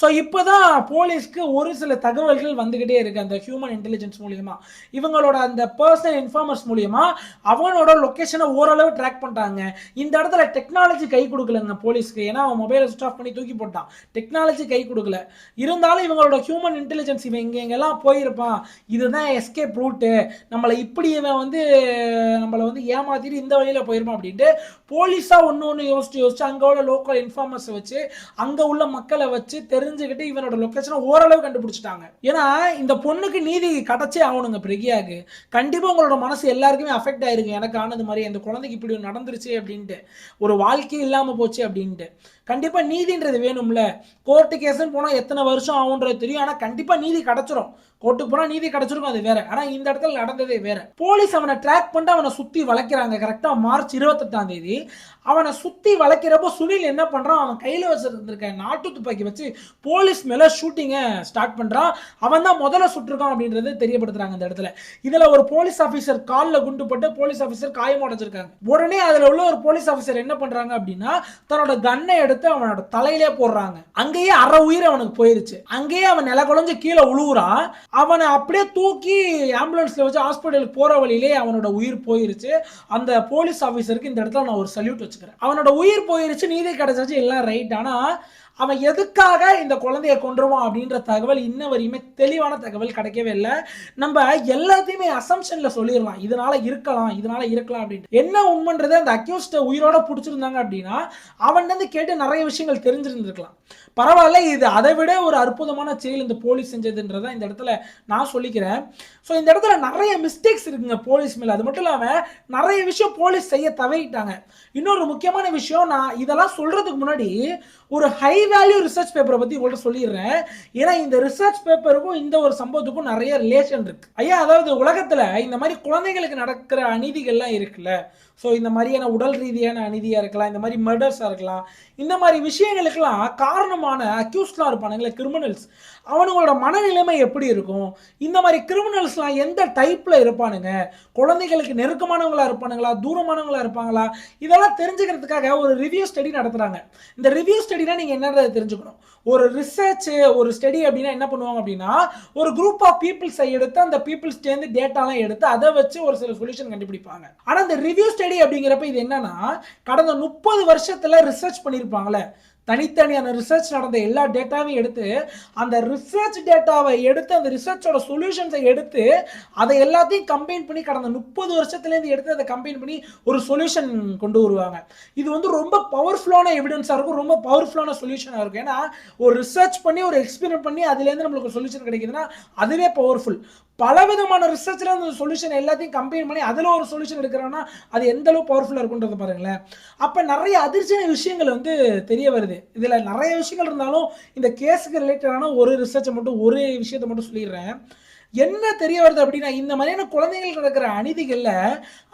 ஸோ இப்போதான் போலீஸ்க்கு ஒரு சில தகவல்கள் வந்துகிட்டே இருக்கு அந்த ஹியூமன் இன்டெலிஜென்ஸ் மூலியமா, இவங்களோட அந்த பர்சனல் இன்ஃபார்மர்ஸ் மூலியமா அவனோட லொகேஷனை ஓரளவு ட்ராக் பண்ணிட்டாங்க. இந்த இடத்துல டெக்னாலஜி கை கொடுக்கலங்க போலீஸ்க்கு, ஏன்னா அவன் மொபைலை சுவிச் ஆஃப் பண்ணி தூக்கி போட்டான், டெக்னாலஜி கை கொடுக்கல. இருந்தாலும் இவங்களோட ஹியூமன் இன்டெலிஜென்ஸ் இவன் இங்கெல்லாம் போயிருப்பான், இதுதான் எஸ்கேப் ரூட்டு, நம்மளை இப்படி இவன் வந்து நம்மளை வந்து ஏமாத்திட்டு இந்த வழியில போயிருப்பான் அப்படின்ட்டு போலீஸா ஒன்று யோசிச்சு அங்க உள்ள லோக்கல் இன்ஃபார்மர்ஸ் வச்சு அங்க உள்ள மக்களை வச்சு தெரிஞ்சுக்கிட்டு இவனோட லொகேஷனை ஓரளவு கண்டுபிடிச்சிட்டாங்க. ஏன்னா இந்த பொண்ணுக்கு நீதி கிடைச்சே ஆகணுங்க. பிரியாக்கு கண்டிப்பா உங்களோட மனசு எல்லாருக்குமே அஃபெக்ட் ஆயிருக்கு, எனக்கு ஆனது மாதிரி அந்த குழந்தைக்கு இப்படி நடந்துருச்சு அப்படின்ட்டு, ஒரு வாழ்க்கை இல்லாம போச்சு அப்படின்ட்டு. கண்டிப்பா நீதின்றது வேணும்ல. கோர்ட்டு கேஸ்ன்னு போனா எத்தனை வருஷம் ஆகுன்றது தெரியும், ஆனா கண்டிப்பா நீதி கிடைச்சிரும். கோர்ட்டுக்கு போனா நீதி கிடைச்சிருக்கும், அது வேற. ஆனா இந்த இடத்துல நடந்ததே வேற. போலீஸ் அவனை ட்ராக் பண்ணிட்டு அவனை சுத்தி வளைக்கிறாங்க. கரெக்டா மார்ச் 28 அவனை சுத்தி வளைக்கிறப்போ சுனில் என்ன பண்றான், அவன் கையில வச்சிருந்திருக்க நாட்டு துப்பாக்கி வச்சு போலீஸ் மேல ஷூட்டிங்கை ஸ்டார்ட் பண்றான். அவன் தான் முதல்ல சுட்டிருக்கான் அப்படின்றது தெரியப்படுத்துறாங்க இந்த இடத்துல. இதுல ஒரு போலீஸ் ஆபீசர் காலில் குண்டு பட்டு போலீஸ் ஆபீசர் காயம் அடைஞ்சிருக்காங்க. உடனே அதுல உள்ள ஒரு போலீஸ் ஆபீசர் என்ன பண்றாங்க அப்படின்னா தன்னோட கன்னை எடுத்து அவனோட தலையிலே போடுறாங்க. அங்கேயே அரை உயிர் அவனுக்கு போயிருச்சு. அங்கேயே அவன் நில குழஞ்சு கீழே உழுவுறான். அவனை அப்படியே தூக்கி ஆம்புலன்ஸ்ல வச்சு ஹாஸ்பிட்டலுக்கு போற வழியிலே அவனோட உயிர் போயிருச்சு. அந்த போலீஸ் ஆபீசருக்கு இந்த இடத்துல நான் ஒரு சல்யூட் வச்சுக்கிறேன். அவனோட உயிர் போயிருச்சு, நீதி கிடைச்சாச்சு, எல்லாம் ரைட். ஆனா அவன் எதுக்காக இந்த குழந்தைய கொன்றுவான் அப்படின்ற தகவல் இன்ன வரையுமே தெளிவான தகவல் கிடைக்கவே இல்லை. நம்ம எல்லாத்தையுமே அசம்ஷன்ல சொல்லிடலாம், இதனால இருக்கலாம் இதனால இருக்கலாம் அப்படின்ட்டு. என்ன உண்மைன்றது அந்த அக்யூஸ்ட உயிரோட பிடிச்சிருந்தாங்க அப்படின்னா அவன் வந்து கேட்டு நிறைய விஷயங்கள் தெரிஞ்சிருந்திருக்கலாம். பரவாயில்ல, இது அதை விட ஒரு அற்புதமான செயல் இந்த போலீஸ் செஞ்சதுன்றதை இந்த இடத்துல நான் சொல்லிக்கிறேன். ஸோ இந்த இடத்துல நிறைய மிஸ்டேக்ஸ் இருக்குங்க போலீஸ் மேல. அது மட்டும் இல்லாமல் நிறைய விஷயம் போலீஸ் செய்ய தவறிட்டாங்க. இன்னொரு முக்கியமான விஷயம், நான் இதெல்லாம் சொல்றதுக்கு முன்னாடி ஒரு ஹை வேல்யூ ரிசர்ச் பேப்பரை பத்தி உங்கள்கிட்ட சொல்லிடுறேன். ஏன்னா இந்த ரிசர்ச் பேப்பருக்கும் இந்த ஒரு சம்பவத்துக்கும் நிறைய ரிலேஷன் இருக்கு ஐயா. அதாவது உலகத்துல இந்த மாதிரி குழந்தைகளுக்கு நடக்கிற அநீதிகள்லாம் இருக்குல்ல, ஸோ இந்த மாதிரியான உடல் ரீதியான அநீதியாக இருக்கலாம், இந்த மாதிரி மர்டர்ஸாக இருக்கலாம், இந்த மாதிரி விஷயங்களுக்கெல்லாம் காரணமான அக்யூஸ்ட்லாம் இருப்பானுங்களே கிரிமினல்ஸ், அவனுங்களோட மனநிலைமை எப்படி இருக்கும், இந்த மாதிரி கிரிமினல்ஸ்லாம் எந்த டைப்பில் இருப்பானுங்க, குழந்தைகளுக்கு நெருக்கமானவங்களா இருப்பானுங்களா தூரமானவங்களா இருப்பாங்களா, இதெல்லாம் தெரிஞ்சுக்கிறதுக்காக ஒரு ரிவ்யூ ஸ்டடி நடத்துகிறாங்க. இந்த ரிவ்யூ ஸ்டடினா நீங்கள் என்னன்றதை தெரிஞ்சுக்கணும். ஒரு ரிசர்ச் ஒரு ஸ்டடி அப்படின்னா என்ன பண்ணுவாங்க அப்படின்னா ஒரு குரூப் ஆஃப் பீப்புள்ஸை எடுத்து அந்த பீப்புள்ஸ் சேர்ந்து டேட்டாலாம் எடுத்து அதை வச்சு ஒரு சில சொல்யூஷன் கண்டுபிடிப்பாங்க. ஆனால் இந்த ரிவ்யூ ஸ்டடி அப்படிங்கிறப்ப இது என்னன்னா கடந்த 30 வருஷத்துல ரிசர்ச் பண்ணியிருப்பாங்களே, தனித்தனியான ரிசர்ச் நடந்த எல்லா டேட்டாவையும் எடுத்து அந்த ரிசர்ச் டேட்டாவை எடுத்து அந்த ரிசர்ச்சோட சொல்யூஷன்ஸை எடுத்து அதை எல்லாத்தையும் கம்பைன் பண்ணி கடந்த 30 வருஷத்துலேருந்து எடுத்து அதை கம்பைன் பண்ணி ஒரு சொல்யூஷன் கொண்டு வருவாங்க. இது வந்து ரொம்ப பவர்ஃபுல்லான எவிடன்ஸாக இருக்கும், ரொம்ப பவர்ஃபுல்லான சொல்யூஷனாக இருக்கும். ஏன்னா ஒரு ரிசர்ச் பண்ணி ஒரு எக்ஸ்பெரிமெண்ட் பண்ணி அதுலேருந்து நம்மளுக்கு சொல்யூஷன் கிடைக்குதுன்னா அதுவே பவர்ஃபுல். பலவிதமான ரிசர்ச்ல அந்த சொல்யூஷன் எல்லாத்தையும் கம்பைன் பண்ணி அதில் ஒரு சொல்யூஷன் எடுக்கிறோன்னா அது எந்த அளவு பவர்ஃபுல்லாக இருக்குன்றத பாருங்களேன். அப்போ நிறைய அதிர்ச்சியான விஷயங்கள் வந்து தெரிய வருது. இதில் நிறைய விஷயங்கள் இருந்தாலும் இந்த கேஸுக்கு ரிலேட்டடான ஒரு ரிசர்ச்சை மட்டும் ஒரு விஷயத்தை மட்டும் சொல்லிடுறேன். என்ன தெரிய வருது அப்படின்னா இந்த மாதிரியான குழந்தைகள் நடக்கிற அநீதிகளில்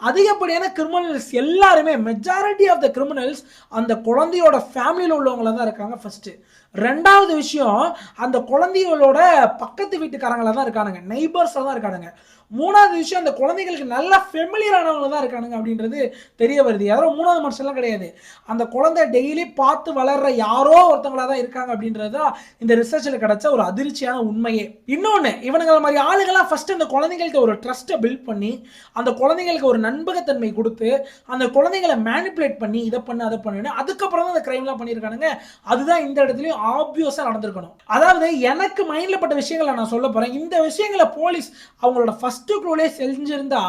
அதிகப்படியான கிரிமினல்ஸ் எல்லாருமே மெஜாரிட்டி ஆஃப் த கிரிமினல்ஸ் அந்த குழந்தையோட ஃபேமிலியில் உள்ளவங்கள தான் இருக்காங்க ஃபர்ஸ்ட். ரெண்டாவது விஷயம் அந்த குழந்தைகளோட பக்கத்து வீட்டுக்காரங்கள தான் இருக்கானுங்க, நெய்பர்ஸாக தான் இருக்கானுங்க. மூணாவது விஷயம் அந்த குழந்தைகளுக்கு நல்லா ஃபெமிலியரானவங்க தான் இருக்கானுங்க அப்படின்றது தெரிய வருது. யாரோ மூணாவது மனுஷன்லாம் கிடையாது, அந்த குழந்தை டெய்லி பார்த்து வளர்ற யாரோ ஒருத்தவங்களா தான் இருக்காங்க அப்படின்றது தான் இந்த ரிசர்ச்சில் கிடைச்ச ஒரு அதிர்ச்சியான உண்மையே. இன்னொன்று, இவனுங்களை மாதிரி ஆளுங்களாம் ஃபர்ஸ்ட் அந்த குழந்தைங்களுக்கு ஒரு ட்ரஸ்ட்டை பில்ட் பண்ணி அந்த குழந்தைங்களுக்கு ஒரு நண்பகத்தன்மை கொடுத்து அந்த குழந்தைங்களை மேனிப்புலேட் பண்ணி இதை பண்ணு அதை பண்ணுன்னு அதுக்கப்புறம் தான் அந்த கிரைம்லாம் பண்ணியிருக்கானுங்க. அதுதான் இந்த இடத்துலையும் ஆப்வியஸாக நடந்திருக்கணும். அதாவது எனக்கு மைண்டில் பட்ட விஷயங்களை நான் சொல்ல போகிறேன். இந்த விஷயங்களை போலீஸ் அவங்களோட ஃபர்ஸ்ட் க்ளூலே செஞ்சிருந்தா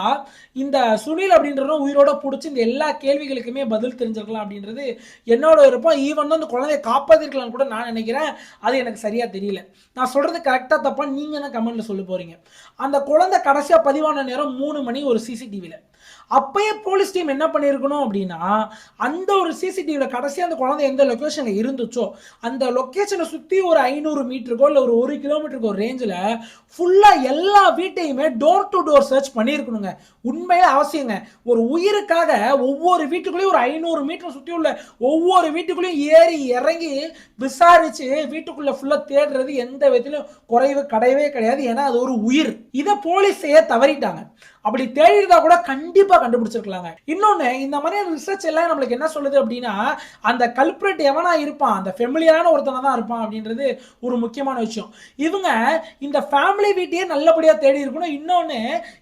இந்த சுனில் அப்படின்றதும் உயிரோட பிடிச்சி இந்த எல்லா கேள்விகளுக்குமே பதில் தெரிஞ்சிருக்கலாம் அப்படின்றது என்னோட விருப்பம். ஈவன் தான் அந்த குழந்தைய காப்பாற்றிருக்கலாம் கூட நான் நினைக்கிறேன். அது எனக்கு சரியா தெரியல. நான் சொல்றது கரெக்டாக தப்பா நீங்க என்ன கமெண்ட்ல சொல்ல போறீங்க. அந்த குழந்தை கடைசியா பதிவான நேரம் 3 மணி ஒரு சிசிடிவியில். அப்பயே போலீஸ் டீம் என்ன பண்ணியிருக்கணும் அப்படின்னா, அந்த ஒரு சிசிடிவில கடைசியா அந்த குழந்தை எந்த லொகேஷன்ல இருந்துச்சோ, அந்த லொகேஷனை சுத்தி ஒரு 500 மீட்டருக்கோ இல்ல ஒரு 1 கிலோமீட்டருக்கு ஒரு ரேஞ்சில ஃபுல்லா எல்லா வீட்டையுமே டோர் டு டோர் சர்ச் பண்ணியிருக்கணுங்க. உண்மையிலே அவசியங்க. ஒரு உயிருக்காக ஒவ்வொரு வீட்டுக்குள்ளேயும் ஒரு 500 மீட்டர் சுத்தி உள்ள ஒவ்வொரு வீட்டுக்குள்ளேயும் ஏறி இறங்கி விசாரிச்சு வீட்டுக்குள்ள ஃபுல்லா தேடுறது எந்த விதத்திலும் குறைவு கிடையவே கிடையாது. ஏன்னா அது ஒரு உயிர். இதை போலீஸ் செய்ய தவறிட்டாங்க. அப்படி தேடிருந்தா கூட கண்டிப்பா கண்டுபிடிச்சிருக்கலாங்க. இன்னொன்னு, இந்த மாதிரியான ரிசர்ச் எல்லாம் நம்மளுக்கு என்ன சொல்லுது அப்படின்னா, அந்த கல்பிரேட் எவனா இருப்பான், அந்த ஃபெமிலியரான ஒருத்தனா தான் இருப்பான் அப்படின்றது ஒரு முக்கியமான விஷயம். இவங்க இந்த ஃபேமிலி வீட்டையே நல்லபடியா தேடி இருக்கணும். இன்னொன்னு,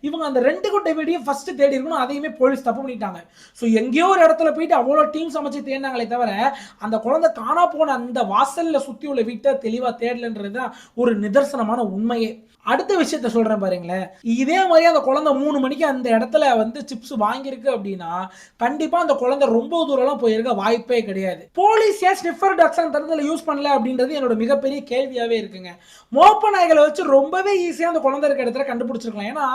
இவங்க அந்த 2 குட்டை வீட்டையும் ஃபர்ஸ்ட் தேடி இருக்கணும். அதையுமே போலீஸ் தப்பு பண்ணிட்டாங்க. ஸோ எங்கேயோ ஒரு இடத்துல போயிட்டு அவ்வளோ டீம் சமைச்சு தேடினாங்களே தவிர, அந்த குழந்தை காணா போன அந்த வாசல்ல சுத்தி உள்ள வீட்டை தெளிவா தேடலன்றது தான் ஒரு நிதர்சனமான உண்மையே. அடுத்த விஷயத்த சொல்றேன் பாருங்களேன். இதே மாதிரி அந்த குழந்தை 3 மணிக்கு அந்த இடத்துல வந்து சிப்ஸ் வாங்கியிருக்கு அப்படின்னா, கண்டிப்பா அந்த குழந்தை ரொம்ப தூரம்லாம் போயிருக்க வாய்ப்பே கிடையாது. போலீஸ் ஏன் ஸ்னிஃபர் டாக்ஸ் அந்த இடத்துல யூஸ் பண்ணல அப்படின்றது என்னோட மிகப்பெரிய கேள்வியாவே இருக்குங்க. மோப்ப நாய்களை வச்சு ரொம்பவே ஈஸியா அந்த குழந்தை இருக்க இடத்துல கண்டுபிடிச்சிருக்கலாம். ஏன்னா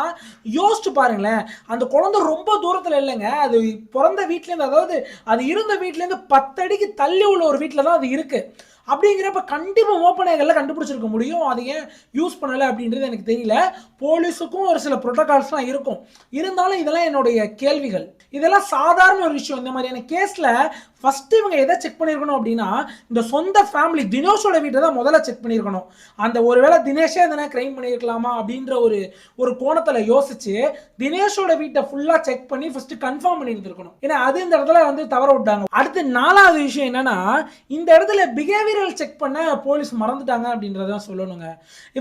யோசிச்சு பாருங்களேன், அந்த குழந்தை ரொம்ப தூரத்துல இல்லைங்க. அது பிறந்த வீட்ல இருந்து, அதாவது அது இருந்த வீட்ல இருந்து 10 அடிக்கு தள்ளி உள்ள ஒரு வீட்டில தான் அது இருக்கு. அப்படிங்கிறப்ப கண்டிப்பா ஓப்பனைகள்ல கண்டுபிடிச்சிருக்க முடியும். அதை ஏன் யூஸ் பண்ணல அப்படின்றது எனக்கு தெரியல. போலீஸுக்கும் ஒரு சில புரோட்டோகால்ஸ்லாம் இருக்கும். இருந்தாலும் இதெல்லாம் என்னுடைய கேள்விகள். இதெல்லாம் சாதாரண ஒரு விஷயம். இந்த மாதிரியான கேஸ்ல ஃபர்ஸ்ட் இவங்க எதை செக் பண்ணியிருக்கணும் அப்படின்னா, இந்த சொந்த ஃபேமிலி தினேஷோட வீட்டை தான் முதல்ல செக் பண்ணியிருக்கணும். அந்த ஒருவேளை தினேஷே எதனா கிரைம் பண்ணியிருக்கலாமா அப்படின்ற ஒரு கோணத்தில் யோசிச்சு தினேஷோட வீட்டை ஃபுல்லா செக் பண்ணி ஃபர்ஸ்ட் கன்ஃபார்ம் பண்ணி இருந்திருக்கணும். ஏன்னா அது இந்த இடத்துல வந்து தவற விட்டாங்க. அடுத்து 4வது விஷயம் என்னன்னா, இந்த இடத்துல பிஹேவியரல் செக் பண்ண போலீஸ் மறந்துட்டாங்க அப்படின்றத சொல்லணுங்க.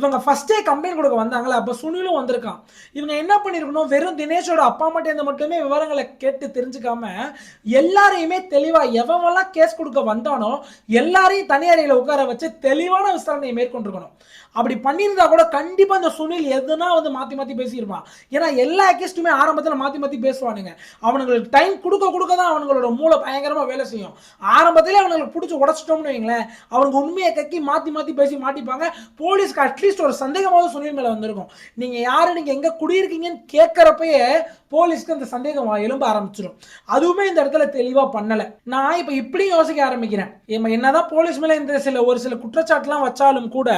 இவங்க ஃபர்ஸ்டே கம்ப்ளைண்ட் கொடுக்க வந்தாங்களா, அப்ப சுனிலும் வந்திருக்கான். இவங்க என்ன பண்ணிருக்கணும், வெறும் தினேஷோட அப்பா மட்டும் மட்டுமே விவரங்களை கேட்டு தெரிஞ்சுக்காம எல்லாரையுமே தெளிவா எவெல்லாம் கேஸ் கொடுக்க வந்தானோ எல்லாரையும் தனி அறையில உட்கார வச்சு தெளிவான விசாரணையை மேற்கொண்டிருக்கணும். அப்படி பண்ணியிருந்தா கூட கண்டிப்பா இந்த சுனில் எதுனா வந்து மாத்தி மாத்தி பேசியிருப்பான். ஏன்னா எல்லா அக்யூஸ்டுமே ஆரம்பத்தில் மாத்தி மாத்தி பேசுவானுங்க. அவனுங்களுக்கு டைம் கொடுக்க தான் அவங்களோட மூளை பயங்கரமா வேலை செய்யும். ஆரம்பத்திலே அவங்களுக்கு பிடிச்சி உடச்சிட்டோம்னு வைங்களேன், அவங்க உண்மையை கக்கி மாத்தி மாத்தி பேசி மாட்டிப்பாங்க. போலீஸ்க்கு அட்லீஸ்ட் ஒரு சந்தேகமாவது சுனில் மேல வந்திருக்கும். நீங்க யாரு, நீங்க எங்க குடியிருக்கீங்கன்னு கேட்கறப்பயே போலீஸ்க்கு அந்த சந்தேகம் எழும்ப ஆரம்பிச்சிடும். அதுவுமே இந்த இடத்துல தெளிவா பண்ணல. நான் இப்ப இப்படி யோசிக்க ஆரம்பிக்கிறேன். என்னதான் போலீஸ் மேல இந்த ஒரு சில குற்றச்சாட்டுலாம் வச்சாலும் கூட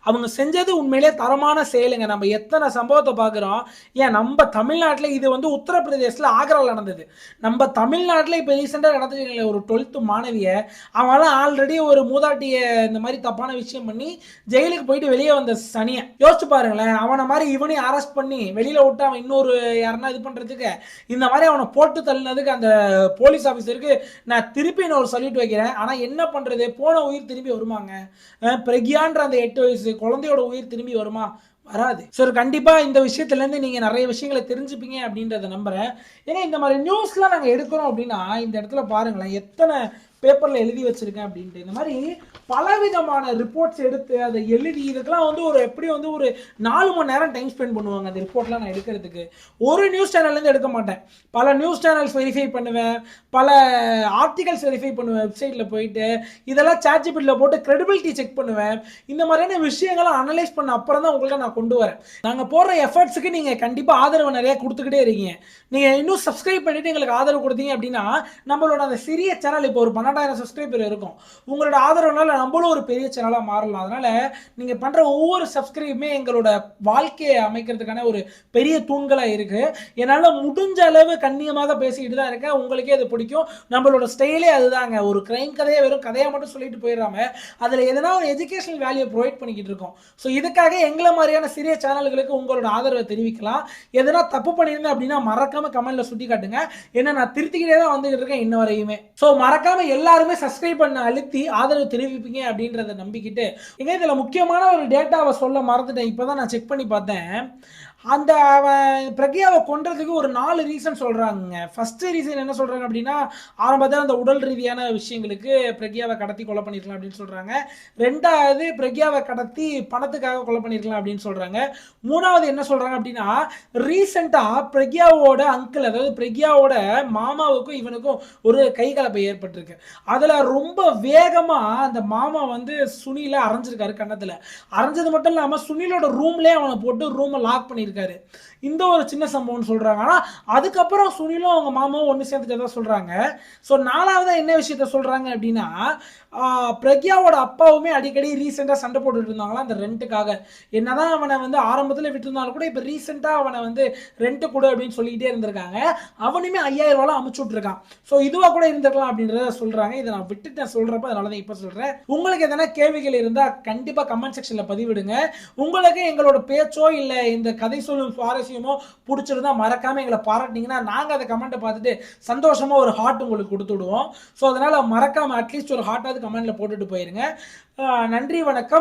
அவங்க செஞ்சது உண்மையிலே தரமான செயலுங்க. நம்ம எத்தனை சம்பவத்தை பார்க்கிறோம். ஏன் நம்ம தமிழ்நாட்டில் இது வந்து உத்தரப்பிரதேசத்தில் ஆக்ராவில் நடந்தது. நம்ம தமிழ்நாட்டில் இப்போ ரீசெண்டாக நடந்துச்சு ஒரு 12th மாணவியை, அவங்களாம் ஆல்ரெடி ஒரு மூதாட்டியை இந்த மாதிரி தப்பான விஷயம் பண்ணி ஜெயிலுக்கு போயிட்டு வெளியே வந்த சனியை யோசிச்சு பாருங்களேன். அவனை மாதிரி இவனையும் அரெஸ்ட் பண்ணி வெளியில விட்டு அவன் இன்னொரு யாருன்னா இது பண்றதுக்கு, இந்த மாதிரி அவனை போட்டு தள்ளினதுக்கு அந்த போலீஸ் ஆஃபீஸருக்கு நான் திருப்பி ஒரு சல்யூட் வைக்கிறேன். ஆனா என்ன பண்றது, போன உயிர் திரும்பி வருமாங்க? பிரக்யான்ற அந்த 8 வயசு குழந்தையோட உயிர் திரும்பி வருமா? வராது. சார் கண்டிப்பா இந்த விஷயத்துல இருந்து நீங்க நிறைய விஷயங்களை தெரிஞ்சுப்பீங்க அப்படின்றத நம்புறேன். ஏன்னா இந்த மாதிரி நியூஸ்லாம் நாங்க எடுக்கிறோம் அப்படின்னா இந்த இடத்துல பாருங்களேன் எத்தனை பேப்பர்ல எழுதி வச்சிருக்கேன் அப்படின்ட்டு. இந்த மாதிரி பலவிதமான ரிப்போர்ட்ஸ் எடுத்து அதை எழுதி இதுக்கெல்லாம் வந்து ஒரு எப்படி வந்து ஒரு 4 மணி நேரம் டைம் ஸ்பெண்ட் பண்ணுவாங்க அந்த ரிப்போர்ட்லாம் நான் எடுக்கிறதுக்கு. ஒரு நியூஸ் சேனல்லேருந்து எடுக்க மாட்டேன், பல நியூஸ் சேனல்ஸ் வெரிஃபை பண்ணுவேன், பல ஆர்டிகல்ஸ் வெரிஃபை பண்ணுவேன் வெப்சைட்டில் போயிட்டு, இதெல்லாம் சாட்ஜிபிட்டில் போட்டு கிரெடிபிலிட்டி செக் பண்ணுவேன். இந்த மாதிரியான விஷயங்களை அனலைஸ் பண்ண அப்புறம் தான் உங்கள்கிட்ட நான் கொண்டு வரேன். நாங்கள் போடுற எஃபர்ட்ஸுக்கு நீங்கள் கண்டிப்பாக ஆதரவு நிறையா கொடுத்துக்கிட்டே இருக்கீங்க. நீங்கள் இன்னும் சப்ஸ்கிரைப் பண்ணிவிட்டு எங்களுக்கு ஆதரவு கொடுத்தீங்க அப்படின்னா நம்மளோட அந்த சிறிய சேனல் இப்போ ஒரு 12,000 சப்ஸ்கிரைபர் இருக்கும். உங்களோட ஆதரவுனால நம்மளும் ஒரு பெரிய சேனலாக மாறலாம். அதனால நீங்கள் பண்ணுற ஒவ்வொரு சப்ஸ்கிரைபுமே எங்களோட வாழ்க்கையை அமைக்கிறதுக்கான ஒரு பெரிய தூண்களாக இருக்கு. என்னால் முடிஞ்ச அளவு கண்ணியமாக பேசிக்கிட்டு தான் இருக்கேன். உங்களுக்கே அது பிடிக்கும். நம்மளோட ஸ்டைலே அதுதாங்க. ஒரு கிரைம் கதையை வெறும் கதையாக மட்டும் சொல்லிட்டு போயிடாம அதில் எதனா ஒரு எஜுகேஷனல் வேல்யூ ப்ரொவைட் பண்ணிக்கிட்டு இருக்கோம். ஸோ இதுக்காக எங்களை மாதிரியான சிறிய சேனல்களுக்கு உங்களோட ஆதரவை தெரிவிக்கலாம். எதனா தப்பு பண்ணியிருந்தேன் அப்படின்னா மறக்காம கமெண்ட்ல சுட்டி காட்டுங்க. ஏன்னா நான் திருத்திக்கிட்டே தான் வந்துகிட்டு இருக்கேன் இன்ன வரையுமே. ஸோ மறக்காம எல்லாருமே சப்ஸ்கிரைப் பண்ண அழுத்தி ஆதரவு தெரிவிப்பீங்க அப்படின்றத நம்பிக்கிட்டு, எங்க இதுல முக்கியமான ஒரு டேட்டாவை சொல்ல மறந்துட்டேன். இப்பதான் நான் செக் பண்ணி பார்த்தேன். அந்த பிரக்யாவை கொன்றதுக்கு ஒரு 4 ரீசன் சொல்றாங்க. ஃபர்ஸ்ட் ரீசன் என்ன சொல்றாங்க அப்படின்னா, ஆரம்பத்தில் அந்த உடல் ரீதியான விஷயங்களுக்கு பிரக்யாவை கடத்தி கொலை பண்ணிருக்கலாம் அப்படின்னு சொல்றாங்க. 2வது பிரக்யாவை கடத்தி பணத்துக்காக கொலை பண்ணிருக்கலாம் அப்படின்னு சொல்றாங்க. 3வது என்ன சொல்றாங்க அப்படின்னா, ரீசெண்டா பிரக்யாவோட அங்கிள், அதாவது பிரக்யாவோட மாமாவுக்கும் இவனுக்கும் ஒரு கைகலப்பை ஏற்பட்டிருக்கு. அதுல ரொம்ப வேகமா அந்த மாமா வந்து சுனில அரைஞ்சிருக்காரு. கண்ணத்துல அரைஞ்சது மட்டும் இல்லாம சுனிலோட ரூம்லயே அவனை போட்டு ரூமை லாக் பண்ணிருக்காரு. பண்ணியிருக்காரு. இந்த ஒரு சின்ன சம்பவம்னு சொல்றாங்க. ஆனா அதுக்கப்புறம் சுனிலும் அவங்க மாமாவும் ஒண்ணு சேர்ந்துட்டதா சொல்றாங்க. ஸோ 4வதா என்ன விஷயத்த சொல்றாங்க அப்படின்னா, பிரக்யாவோட அப்பாவுமே அடிக்கடி ரீசெண்டா சண்டை போட்டுட்டு இருந்தாங்களாம் அந்த ரென்ட்டுக்காக. என்னதான் அவன வந்து ஆரம்பத்துல விட்டிருந்தாலும் கூட, இப்ப ரீசெண்டா அவன வந்து ரென்ட் குடு அப்படின்னு சொல்லிக்கிட்டே இருந்திருக்காங்க. அவனுமே 5000 அமுச்சு விட்டுருக்கான். ஸோ இதுவா கூட இருந்திருக்கலாம் அப்படின்றத சொல்றாங்க. இதை நான் விட்டுட்டேன் சொல்றப்ப, அதனால தான் இப்ப சொல்றேன். உங்களுக்கு எதனா கேள்விகள் இருந்தா கண்டிப்பா கமெண்ட் செக்ஷன்ல பதிவிடுங்க. உங்களுக்கு எங்களோட பேச்சோ இல்ல இந்த கதை சொல்லும் சுவாரஸ்யமோ பிடிச்சிருந்தா மறக்காம எங்களை பாராட்டினீங்கன்னா நாங்க அதை கமெண்ட்டை பார்த்துட்டு சந்தோஷமா ஒரு ஹார்ட் உங்களுக்கு கொடுத்து விடுவோம். ஸோ அதனால மறக்காம அட்லீஸ்ட் ஒரு ஹார்ட்டாவது கமெண்ட்ல போட்டுட்டு போயிருங்க. நன்றி, வணக்கம்.